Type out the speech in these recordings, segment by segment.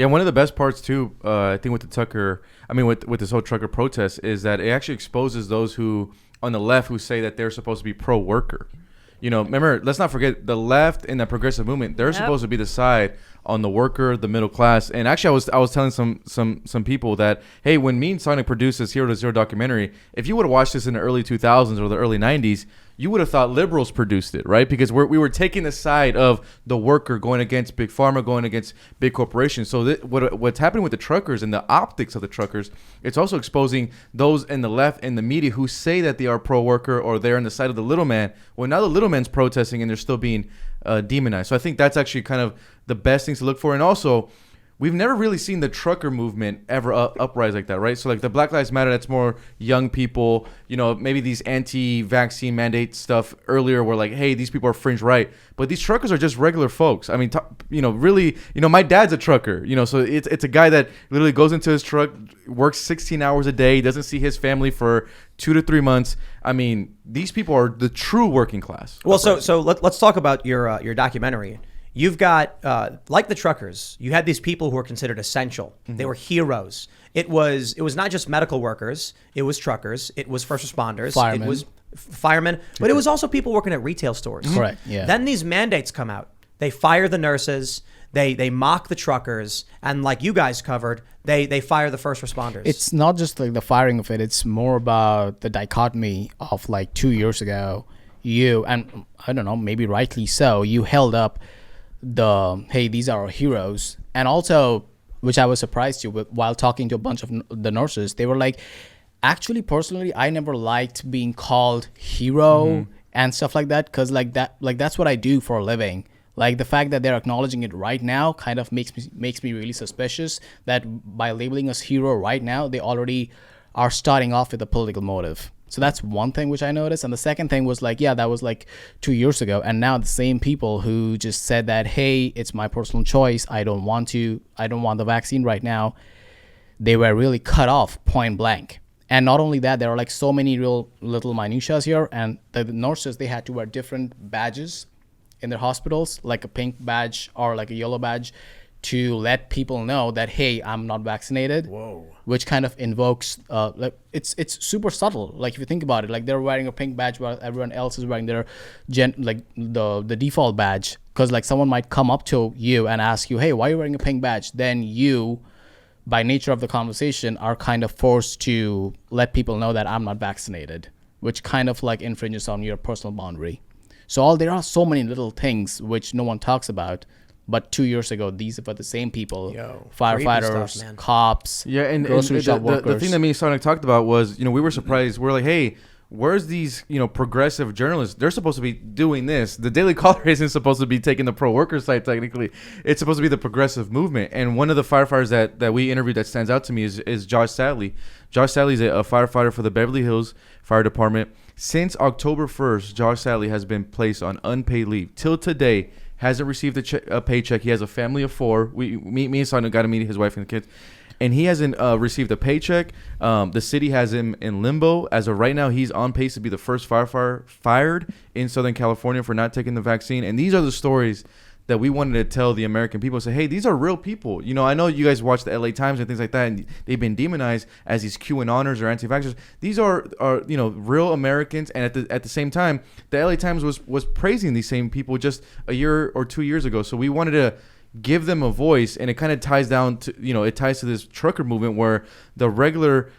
Yeah, one of the best parts too, I think with this whole trucker protest is that it actually exposes those who on the left who say that they're supposed to be pro-worker. Remember, let's not forget the left and the progressive movement. They're supposed to be the side on the worker, the middle class. And actually, I was telling some people that, hey, when me and Sonic produced this Hero to Zero documentary, if you would have watched this in the early 2000s or the early 90s, you would have thought liberals produced it, right? Because we were taking the side of the worker going against big pharma, going against big corporations. So what's happening with the truckers and the optics of the truckers, it's also exposing those in the left and the media who say that they are pro-worker or they're on the side of the little man. Well, now the little man's protesting and they're still being demonized. So I think that's actually kind of the best things to look for. And also, we've never really seen the trucker movement ever uprise like that, right? So like the Black Lives Matter, that's more young people, maybe these anti-vaccine mandate stuff earlier were like, hey, these people are fringe right. But these truckers are just regular folks. I mean, really, my dad's a trucker, so it's a guy that literally goes into his truck, works 16 hours a day, doesn't see his family for 2 to 3 months. I mean, these people are the true working class. Well, so let's talk about your documentary. You've got, like the truckers, you had these people who were considered essential. Mm-hmm. They were heroes. It was not just medical workers. It was truckers. It was first responders. Firemen. It was firemen. But it was also people working at retail stores. Correct, yeah. Then these mandates come out. They fire the nurses. They mock the truckers. And like you guys covered, they fire the first responders. It's not just like the firing of it. It's more about the dichotomy of like 2 years ago. You, and I don't know, maybe rightly so, you held up hey, these are our heroes. And also, which I was surprised to, while talking to a bunch of the nurses, they were like, actually, personally, I never liked being called hero and stuff like that, because that's what I do for a living. Like the fact that they're acknowledging it right now kind of makes me really suspicious that by labeling us hero right now, they already are starting off with a political motive. So that's one thing which I noticed. And the second thing was like, yeah, that was like 2 years ago. And now the same people who just said that, hey, it's my personal choice, I don't want the vaccine right now, they were really cut off point blank. And not only that, there are like so many real little minutiae here. And the nurses, they had to wear different badges in their hospitals, like a pink badge or like a yellow badge, to let people know that, hey, I'm not vaccinated. Whoa. Which kind of invokes, it's super subtle. Like if you think about it, like they're wearing a pink badge while everyone else is wearing their the default badge. Because like someone might come up to you and ask you, hey, why are you wearing a pink badge? Then you, by nature of the conversation, are kind of forced to let people know that I'm not vaccinated, which kind of like infringes on your personal boundary. So there are so many little things which no one talks about. But 2 years ago, these were the same people, firefighters, stuff, cops, grocery shop workers. The thing that me and Sonic talked about was, we were surprised. We're like, hey, where's these, progressive journalists? They're supposed to be doing this. The Daily Caller isn't supposed to be taking the pro-worker side, technically. It's supposed to be the progressive movement. And one of the firefighters that we interviewed that stands out to me is Josh Sadley. Josh Sadley is a firefighter for the Beverly Hills Fire Department. Since October 1st, Josh Sadley has been placed on unpaid leave. Till today, hasn't received a paycheck. He has a family of 4. Me and Sonic got to meet his wife and the kids. And he hasn't received a paycheck. The city has him in limbo. As of right now, he's on pace to be the first firefighter fired in Southern California for not taking the vaccine. And these are the stories that we wanted to tell the American people. Say, hey, these are real people. I know you guys watch the LA Times and things like that, and they've been demonized as these QAnoners or anti-vaxxers. These are real Americans. And at the same time, the LA Times was praising these same people just a year or 2 years ago. So we wanted to give them a voice, and it kind of ties down to it ties to this trucker movement where the regular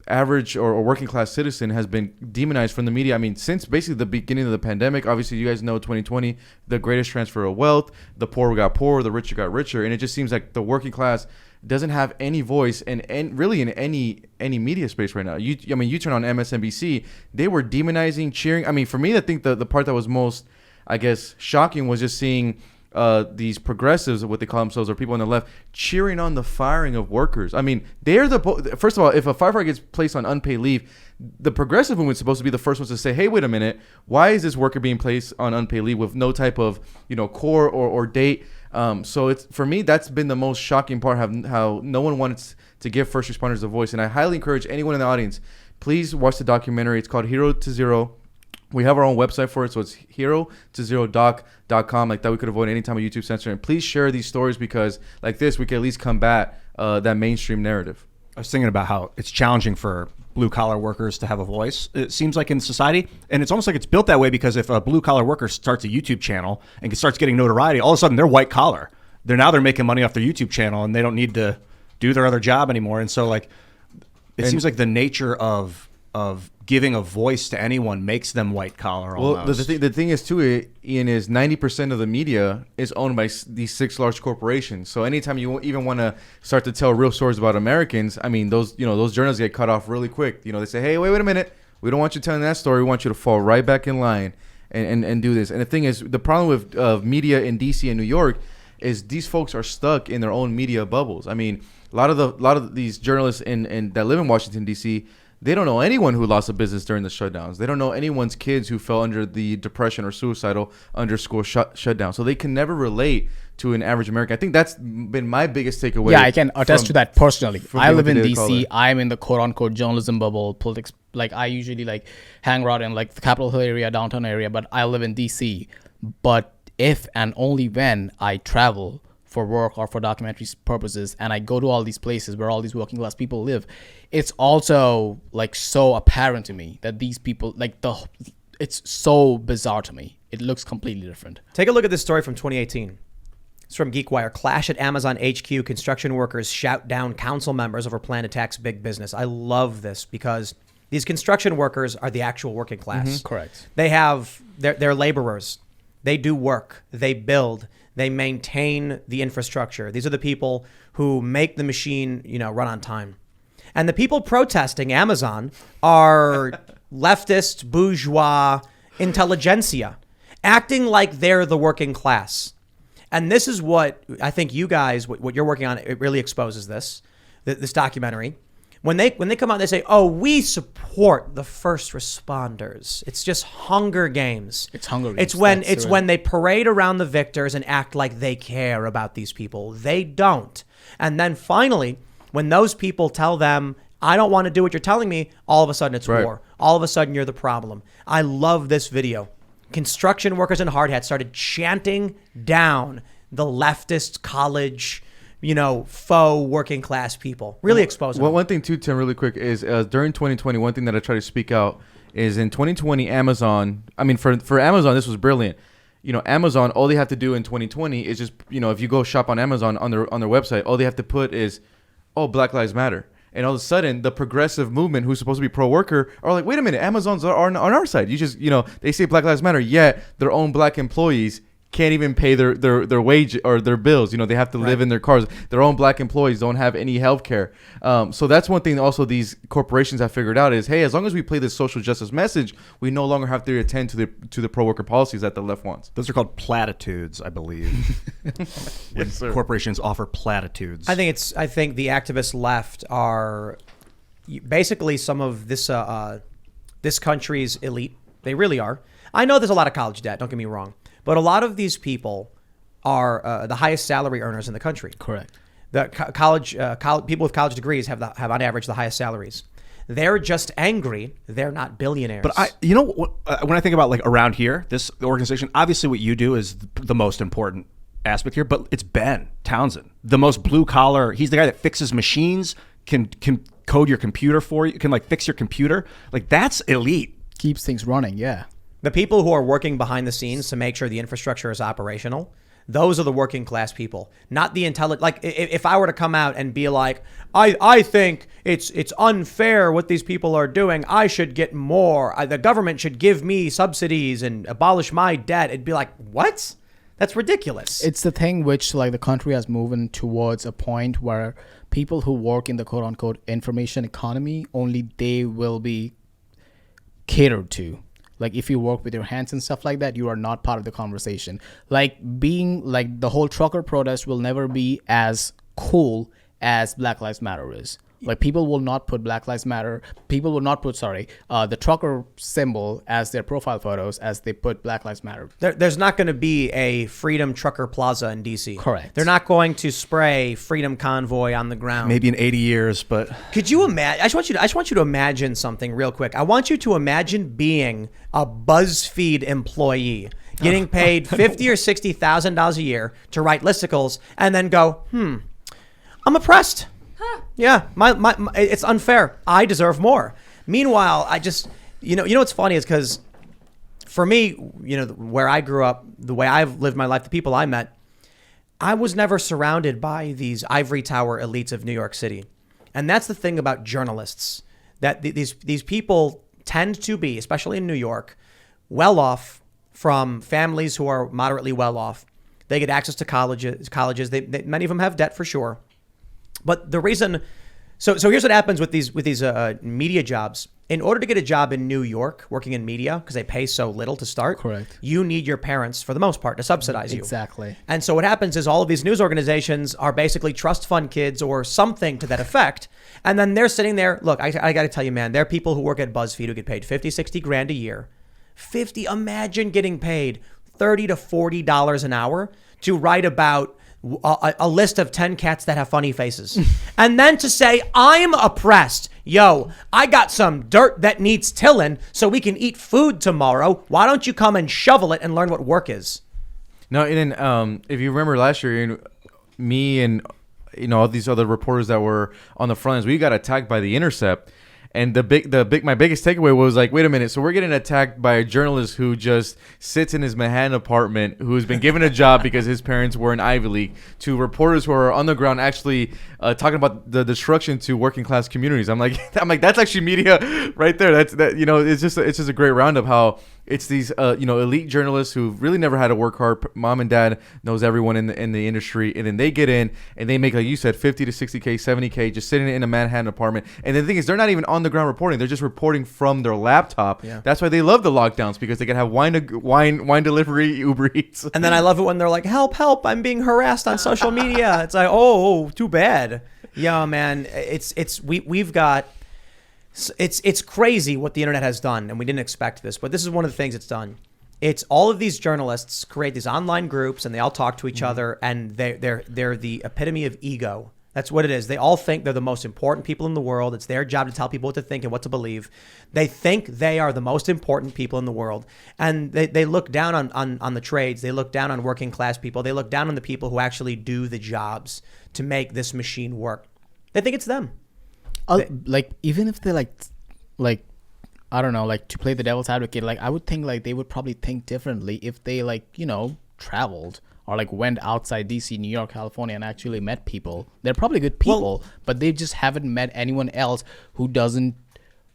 average or working class citizen has been demonized from the media. I mean, since basically the beginning of the pandemic. Obviously, you guys know 2020, the greatest transfer of wealth. The poor got poorer, the richer got richer, and it just seems like the working class doesn't have any voice and really in any media space right now. You turn on MSNBC, they were demonizing, cheering. I mean, for me, I think the part that was most, I guess, shocking was just seeing these progressives, what they call themselves, or people on the left, cheering on the firing of workers. I mean, they're first of all, if a firefighter gets placed on unpaid leave, the progressive movement is supposed to be the first ones to say, hey, wait a minute, why is this worker being placed on unpaid leave with no type of core or date? So it's, for me, that's been the most shocking part, how no one wants to give first responders a voice. And I highly encourage anyone in the audience, please watch the documentary. It's called Hero to Zero We have our own website for it, so it's hero20doc.com. Like that, we could avoid any time of YouTube censor. And please share these stories because, like this, we can at least combat that mainstream narrative. I was thinking about how it's challenging for blue-collar workers to have a voice, it seems like, in society. And it's almost like it's built that way because if a blue-collar worker starts a YouTube channel and starts getting notoriety, all of a sudden they're white-collar. They're making money off their YouTube channel, and they don't need to do their other job anymore. And so, like, it seems like the nature of giving a voice to anyone makes them white collar. Well, the thing is too, Ian, is 90% of the media is owned by these 6 large corporations. So anytime you even want to start to tell real stories about Americans, I mean, those journalists get cut off really quick. They say, hey, wait a minute, we don't want you telling that story. We want you to fall right back in line and do this. And the thing is, the problem with media in DC and New York is these folks are stuck in their own media bubbles. I mean, a lot of these journalists that live in Washington D.C., they don't know anyone who lost a business during the shutdowns. They don't know anyone's kids who fell under the depression or suicidal under school shutdown. So they can never relate to an average American. I think that's been my biggest takeaway. Yeah, I can attest to that personally. I live in DC. I'm in the quote-unquote journalism bubble, politics. Like, I usually hang around in the Capitol Hill area, downtown area, but I live in DC. But if and only when I travel for work or for documentary purposes, and I go to all these places where all these working class people live, it's also so apparent to me that these people it's so bizarre to me. It looks completely different. Take a look at this story from 2018. It's from GeekWire. Clash at Amazon HQ. Construction workers shout down council members over plan to tax big business. I love this because these construction workers are the actual working class. Mm-hmm. Correct. They're laborers. They do work. They build. They maintain the infrastructure. These are the people who make the machine, run on time. And the people protesting Amazon are leftist, bourgeois, intelligentsia, acting like they're the working class. And this is what I think you guys, what you're working on, it really exposes this documentary. When they come out, they say, "Oh, we support the first responders." It's just Hunger Games. It's Hunger Games. It's when they parade around the victors and act like they care about these people. They don't. And then finally, when those people tell them, "I don't want to do what you're telling me," all of a sudden it's war. All of a sudden you're the problem. I love this video. Construction workers in hard hats started chanting down the leftist college, faux working class people. Really exposing them. One thing too, Tim, really quick, is during 2020, one thing that I try to speak out is in 2020, Amazon, I mean, for Amazon, this was brilliant. Amazon, all they have to do in 2020 is just, if you go shop on Amazon on their website, all they have to put is, "Oh, Black Lives Matter." And all of a sudden, the progressive movement, who's supposed to be pro-worker, are like, wait a minute, Amazon's are on our side. You just, they say Black Lives Matter, yet their own black employees can't even pay their wage or their bills. They have to live in their cars. Their own black employees don't have any health care. So that's one thing also these corporations have figured out is, hey, as long as we play this social justice message, we no longer have to attend to the pro-worker policies that the left wants. Those are called platitudes, I believe. Yes, sir. Corporations offer platitudes. I think the activist left are basically some of this country's elite. They really are. I know there's a lot of college debt, don't get me wrong. But a lot of these people are the highest salary earners in the country. Correct. The people with college degrees have on average the highest salaries. They're just angry. They're not billionaires. But when I think about around here, this organization, obviously what you do is the most important aspect here. But it's Ben Townsend, the most blue collar. He's the guy that fixes machines, can code your computer for you, can fix your computer. That's elite. Keeps things running. Yeah. The people who are working behind the scenes to make sure the infrastructure is operational, those are the working class people, not the intelligent. If I were to come out and be like, I think it's unfair what these people are doing. I should get more. The government should give me subsidies and abolish my debt. It'd be like, what? That's ridiculous. It's the thing which the country has moved towards a point where people who work in the quote unquote information economy, only they will be catered to. If you work with your hands and stuff like that, you are not part of the conversation. Being the whole trucker protest will never be as cool as Black Lives Matter is, Like people will not put Black Lives Matter. People will not put the trucker symbol as their profile photos as they put Black Lives Matter. There's not going to be a Freedom Trucker Plaza in DC. Correct. They're not going to spray Freedom Convoy on the ground. Maybe in 80 years, but could you imagine? I just want you to imagine something real quick. I want you to imagine being a BuzzFeed employee, getting paid $50,000 or $60,000 a year to write listicles, and then go, I'm oppressed. Yeah, my it's unfair. I deserve more. Meanwhile, I just, you know what's funny is because for me, where I grew up, the way I've lived my life, the people I met, I was never surrounded by these ivory tower elites of New York City. And that's the thing about journalists, that these people tend to be, especially in New York, well off from families who are moderately well off. They get access to colleges. Many of them have debt for sure. But the reason, so here's what happens with these media jobs. In order to get a job in New York, working in media, because they pay so little to start, correct, you need your parents, for the most part, to subsidize you. Exactly. And so what happens is all of these news organizations are basically trust fund kids or something to that effect. And then they're sitting there. Look, I got to tell you, man, there are people who work at BuzzFeed who get paid 50, 60 grand a year. Imagine getting paid $30 to $40 an hour to write about a list of 10 cats that have funny faces. And then to say, I'm oppressed. Yo, I got some dirt that needs tilling so we can eat food tomorrow. Why don't you come and shovel it and learn what work is? No, and then if you remember last year, me and all these other reporters that were on the front lines, we got attacked by The Intercept. And my biggest takeaway was like, wait a minute, so we're getting attacked by a journalist who just sits in his Manhattan apartment, who's been given a job because his parents were in Ivy League, to reporters who are on the ground actually talking about the destruction to working class communities. I'm like, that's actually media right there. It's just a great roundup how it's these elite journalists who really never had to work hard. Mom and dad knows everyone in the industry, and then they get in and they make, like you said, 50 to 60K, 70K just sitting in a Manhattan apartment. And the thing is, they're not even on the ground reporting; they're just reporting from their laptop. Yeah. That's why they love the lockdowns, because they can have wine delivery, Uber Eats. And then I love it when they're like, "Help! I'm being harassed on social media." It's like, oh, too bad. Yeah, man, we've got. It's crazy what the internet has done, and we didn't expect this, but this is one of the things it's done. It's all of these journalists create these online groups, and they all talk to each other, and they're the epitome of ego. That's what it is. They all think they're the most important people in the world. It's their job to tell people what to think and what to believe. They think they are the most important people in the world, and they look down on the trades. They look down on working class people. They look down on the people who actually do the jobs to make this machine work. They think it's them. Like even if they like I don't know, like to play the devil's advocate, like I would think like they would probably think differently if they traveled or like went outside DC, New York, California, and actually met people. They're probably good people, but they just haven't met anyone else who doesn't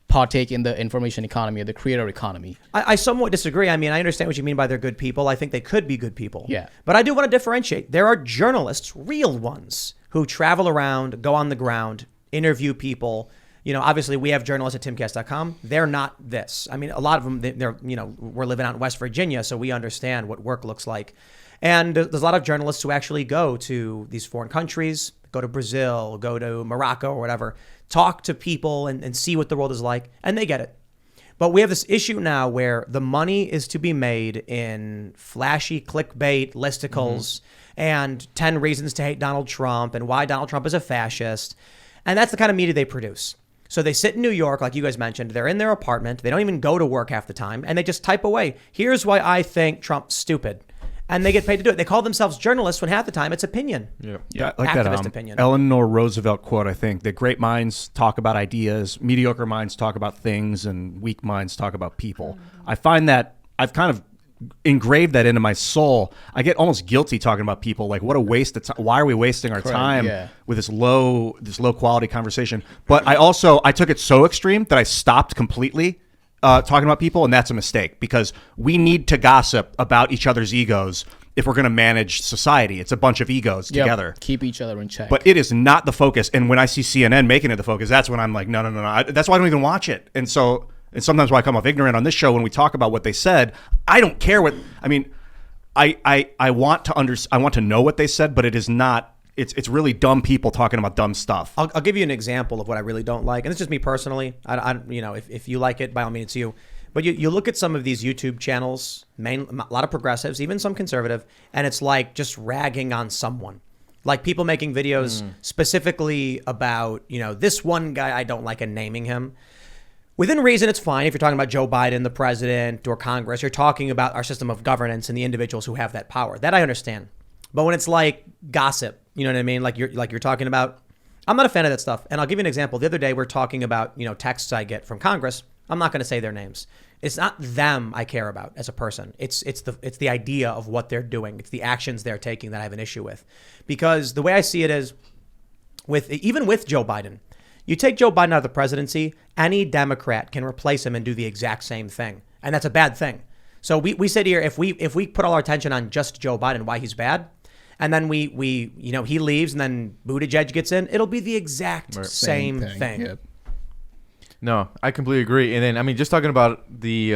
partake in the information economy or the creator economy. I somewhat disagree. I mean, I understand what you mean by they're good people. I think they could be good people. Yeah. But I do want to differentiate. There are journalists, real ones, who travel around, go on the ground, interview people. Obviously we have journalists at timcast.com. They're not this. I mean, a lot of them, they're we're living out in West Virginia, so we understand what work looks like. And there's a lot of journalists who actually go to these foreign countries, go to Brazil, go to Morocco or whatever, talk to people and see what the world is like, and they get it. But we have this issue now where the money is to be made in flashy clickbait listicles and 10 reasons to hate Donald Trump and why Donald Trump is a fascist. And that's the kind of media they produce. So they sit in New York, like you guys mentioned. They're in their apartment. They don't even go to work half the time. And they just type away, here's why I think Trump's stupid. And they get paid to do it. They call themselves journalists when half the time it's opinion. Yeah, like activist that opinion. Eleanor Roosevelt quote, I think, that great minds talk about ideas, mediocre minds talk about things, and weak minds talk about people. I find that I've kind of engraved that into my soul. I get almost guilty talking about people. Like, what a waste of time. Why are we wasting our time with this low quality conversation? But I took it so extreme that I stopped completely talking about people, and that's a mistake, because we need to gossip about each other's egos if we're going to manage society. It's a bunch of egos together. Keep each other in check. But it is not the focus. And when I see CNN making it the focus, that's when I'm like, no. That's why I don't even watch it. And sometimes when I come off ignorant on this show, when we talk about what they said, I don't care what. I mean, I want to know what they said, but it is not it's really dumb people talking about dumb stuff. I'll give you an example of what I really don't like, and it's just me personally. I if you like it, by all means, it's you. But you look at some of these YouTube channels, a lot of progressives, even some conservative, and it's like just ragging on someone. Like people making videos specifically about, this one guy I don't like and naming him. Within reason, it's fine if you're talking about Joe Biden, the president, or Congress. You're talking about our system of governance and the individuals who have that power. That I understand. But when it's like gossip, you know what I mean? Like you're talking about, I'm not a fan of that stuff. And I'll give you an example. The other day we're talking about, texts I get from Congress. I'm not going to say their names. It's not them I care about as a person. It's the idea of what they're doing. It's the actions they're taking that I have an issue with. Because the way I see it is, even with Joe Biden, you take Joe Biden out of the presidency, any Democrat can replace him and do the exact same thing. And that's a bad thing. So we sit here, if we put all our attention on just Joe Biden, why he's bad, and then he leaves and then Buttigieg gets in, it'll be the exact same thing. Yep. No, I completely agree. And then, just talking about the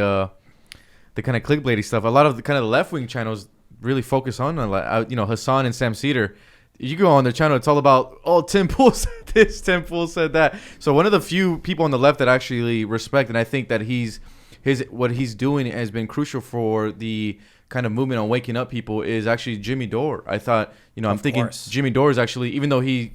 kind of clickbaity stuff, a lot of the kind of left-wing channels really focus on, Hassan and Sam Cedar. You go on their channel, it's all about, Tim Pool said this, Tim Pool said that. So one of the few people on the left that I actually respect, and I think that what he's doing has been crucial for the kind of movement on waking up people, is actually Jimmy Dore. I thought, I'm thinking Jimmy Dore is actually, even though he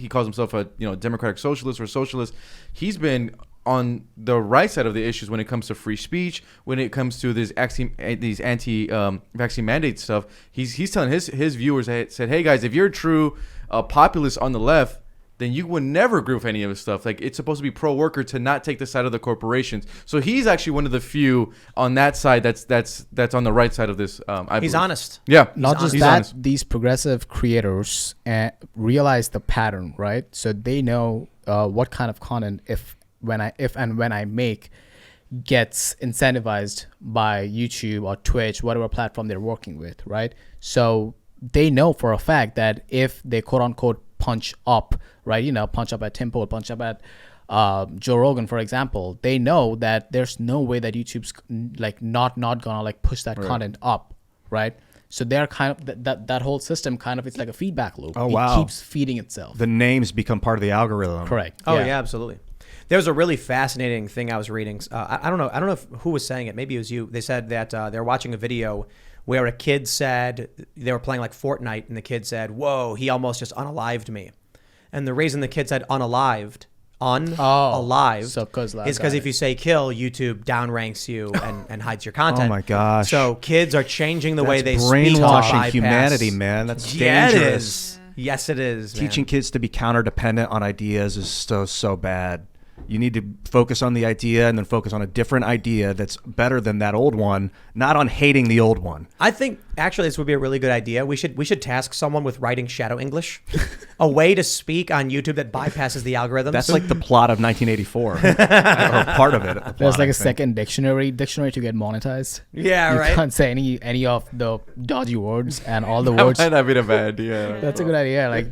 calls himself a democratic socialist or socialist, he's been on the right side of the issues when it comes to free speech, when it comes to these anti-vaccine mandate stuff. He's telling his viewers, said, hey guys, if you're a true populist on the left, then you would never agree with any of his stuff. Like, it's supposed to be pro-worker to not take the side of the corporations. So he's actually one of the few on that side that's on the right side of this. He's honest. Yeah. Not just that, these progressive creators realize the pattern, right? So they know what kind of content, if when I make, gets incentivized by YouTube or Twitch, whatever platform they're working with, right? So they know for a fact that if they quote unquote punch up, right? Punch up at Tim Pool, punch up at Joe Rogan, for example, they know that there's no way that YouTube's not gonna push that content up, right? So they're kind of that whole system it's like a feedback loop. Oh, wow. It keeps feeding itself. The names become part of the algorithm. Correct. Oh yeah, absolutely. There was a really fascinating thing I was reading. I don't know who was saying it. Maybe it was you. They said that they're watching a video where a kid said, they were playing Fortnite, and the kid said, whoa, he almost just unalived me. And the reason the kid said unalived is because if you say kill, YouTube downranks you and hides your content. Oh my gosh. So kids are changing the way they brainwashing speak. humanity, man. That's dangerous. It is. Yes, it is. Teaching kids to be counter dependent on ideas is so bad. You need to focus on the idea and then focus on a different idea that's better than that old one, not on hating the old one. I think actually this would be a really good idea. We should task someone with writing shadow English, a way to speak on YouTube that bypasses the algorithms. That's like the plot of 1984, or part of it. There's a second dictionary to get monetized. Yeah, right. You can't say any of the dodgy words, and all the words. That might have been a bad idea. That's a good idea.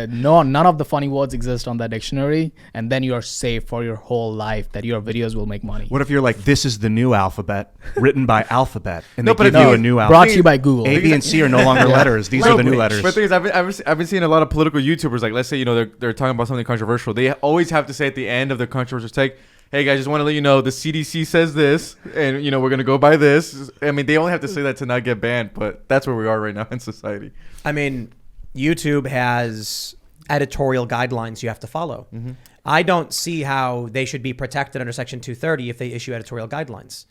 None of the funny words exist on that dictionary, and then you are safe for your whole life that your videos will make money. What if you're like, this is the new alphabet, written by Alphabet, and they give you a new alphabet? Brought to you by Google. A, B, and C are no longer letters. These are the new letters. But the thing is, I've been seeing a lot of political YouTubers, let's say, they're talking about something controversial. They always have to say at the end of their controversial take, hey guys, just want to let you know the CDC says this, and we're going to go by this. I mean, they only have to say that to not get banned, but that's where we are right now in society. I mean, YouTube has editorial guidelines you have to follow. Mm-hmm. I don't see how they should be protected under Section 230 if they issue editorial guidelines.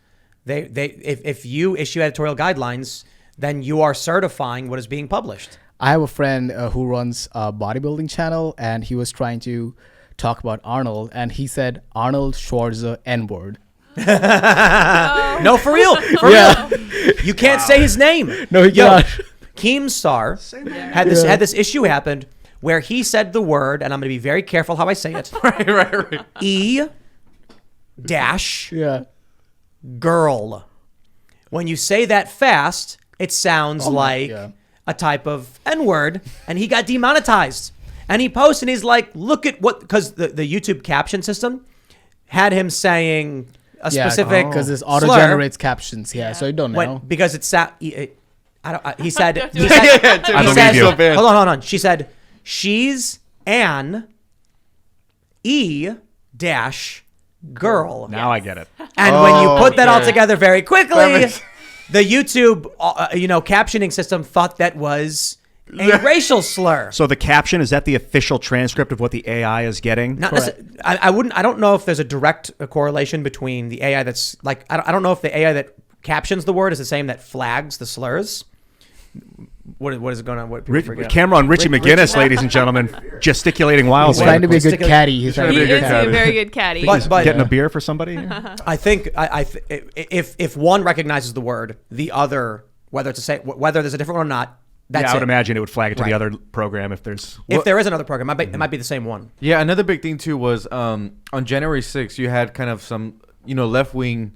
If you issue editorial guidelines, then you are certifying what is being published. I have a friend who runs a bodybuilding channel, and he was trying to talk about Arnold, and he said Arnold Schwarzenegger N-word. No, for real. For real. You can't say his name. No, he cannot. Keemstar had this issue happened where he said the word, and I'm going to be very careful how I say it. Right. Girl. When you say that fast, it sounds like a type of N-word, and he got demonetized. And he posts, and he's like, look at what, because the YouTube caption system had him saying a specific because this auto-generates captions, so you don't know. Because He said. I believe you. Hold on. She said, she's an girl. Now I get it. And when you put that all together very quickly, the YouTube, captioning system thought that was a racial slur. So the caption, is that the official transcript of what the AI is getting? I don't know if there's a direct correlation between the AI that's like, I don't know if the AI that captions the word is the same that flags the slurs. What is going on? What people forget? Camera on Richie McGinnis, ladies and gentlemen, gesticulating wildly. He's trying to be a good caddy. He is a very good caddy. But getting a beer for somebody? I think if one recognizes the word, the other, whether there's a different one or not, that's I would imagine it would flag it to the other program if there's... If there is another program, it might be the same one. Yeah, another big thing too was on January 6th, you had kind of some, left-wing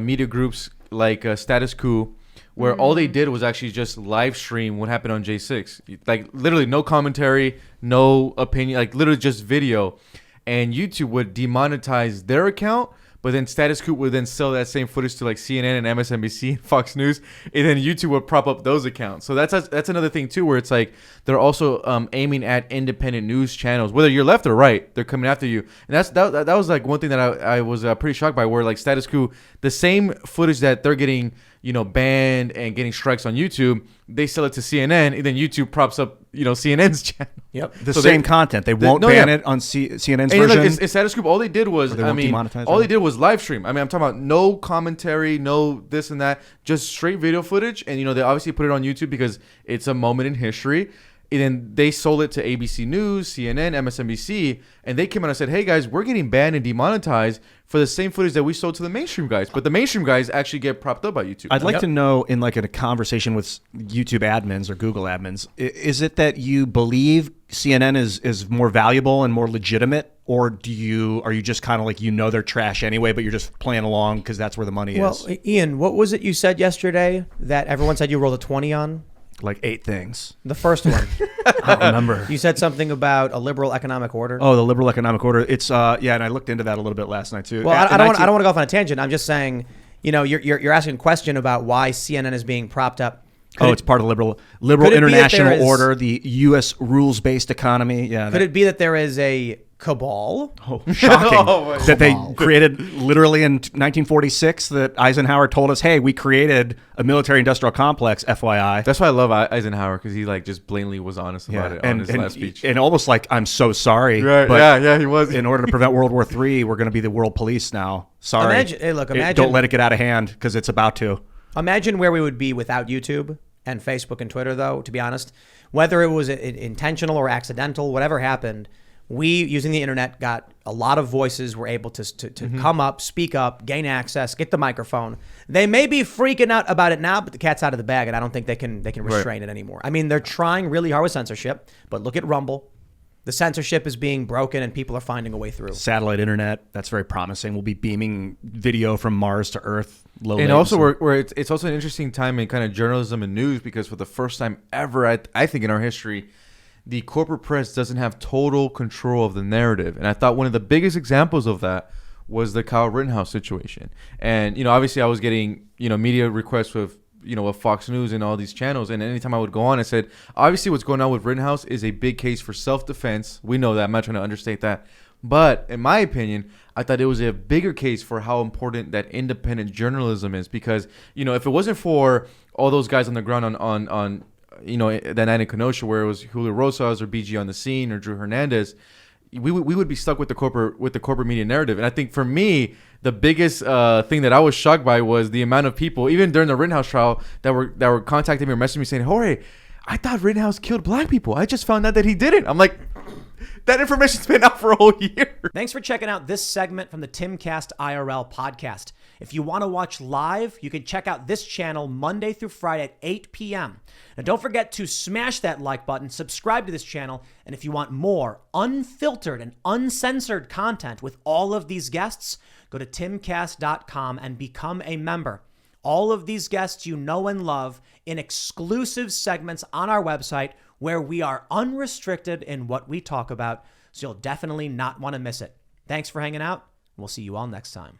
media groups like Status Quo, where all they did was actually just live stream what happened on J6. Like literally no commentary, no opinion, like literally just video. And YouTube would demonetize their account, but then Status Quo would then sell that same footage to like CNN and MSNBC and Fox News, and then YouTube would prop up those accounts. So that's another thing too, where it's like they're also aiming at independent news channels, whether you're left or right, they're coming after you. And that was like one thing that I was pretty shocked by, where like Status Quo, the same footage that they're getting banned and getting strikes on YouTube, they sell it to CNN, and then YouTube props up CNN's channel. Yep. The same content. They won't ban it on CNN's version. Look, in Status Quo, all they did was, they did was live stream. I'm talking about no commentary, no this and that, just straight video footage. And, they obviously put it on YouTube because it's a moment in history. And then they sold it to ABC News, CNN, MSNBC, and they came out and said, hey, guys, we're getting banned and demonetized for the same footage that we sold to the mainstream guys. But the mainstream guys actually get propped up by YouTube. I'd like to know, in like a conversation with YouTube admins or Google admins, is it that you believe CNN is more valuable and more legitimate, or are you just kind of like, they're trash anyway, but you're just playing along because that's where the money is? Well, Ian, what was it you said yesterday that everyone said you rolled a 20 on? Like 8 things. The first one. I don't remember. You said something about a liberal economic order. Oh, the liberal economic order. It's and I looked into that a little bit last night too. Well, I don't want to go off on a tangent. I'm just saying, you're asking a question about why CNN is being propped up. It's part of liberal international order, the U.S. rules-based economy. Yeah. Could it be that there is a cabal? Oh, shocking. That they created literally in 1946, that Eisenhower told us, hey, we created a military-industrial complex, FYI. That's why I love Eisenhower, because he like just blatantly was honest about it on his last speech. And almost like, I'm so sorry. Right. But yeah, he was. In order to prevent World War III, we're going to be the world police now. Sorry. Imagine. Don't let it get out of hand, because it's about to. Imagine where we would be without YouTube and Facebook and Twitter, though, to be honest. Whether it was intentional or accidental, whatever happened, we, using the internet, got a lot of voices, were able to come up, speak up, gain access, get the microphone. They may be freaking out about it now, but the cat's out of the bag, and I don't think they can restrain it anymore. I mean, they're trying really hard with censorship, but look at Rumble. The censorship is being broken, and people are finding a way through. Satellite internet, that's very promising. We'll be beaming video from Mars to Earth. And also, where it's also an interesting time in kind of journalism and news, because for the first time ever, I think in our history, the corporate press doesn't have total control of the narrative. And I thought one of the biggest examples of that was the Kyle Rittenhouse situation. And, obviously I was getting, media requests with, with Fox News and all these channels. And anytime I would go on, I said, obviously what's going on with Rittenhouse is a big case for self-defense. We know that. I'm not trying to understate that. But in my opinion, I thought it was a bigger case for how important that independent journalism is. Because, if it wasn't for all those guys on the ground on that night in Kenosha, where it was Julio Rosas or BG on the scene or Drew Hernandez, we would be stuck with the corporate media narrative. And I think for me, the biggest thing that I was shocked by was the amount of people, even during the Rittenhouse trial, that were contacting me or messaging me saying, Jorge, I thought Rittenhouse killed black people. I just found out that he didn't. I'm like, that information's been out for a whole year. Thanks for checking out this segment from the Timcast IRL podcast. If you want to watch live, you can check out this channel Monday through Friday at 8 p.m. Now, don't forget to smash that like button, subscribe to this channel, and if you want more unfiltered and uncensored content with all of these guests, go to timcast.com and become a member. All of these guests you know and love in exclusive segments on our website where we are unrestricted in what we talk about, so you'll definitely not want to miss it. Thanks for hanging out. We'll see you all next time.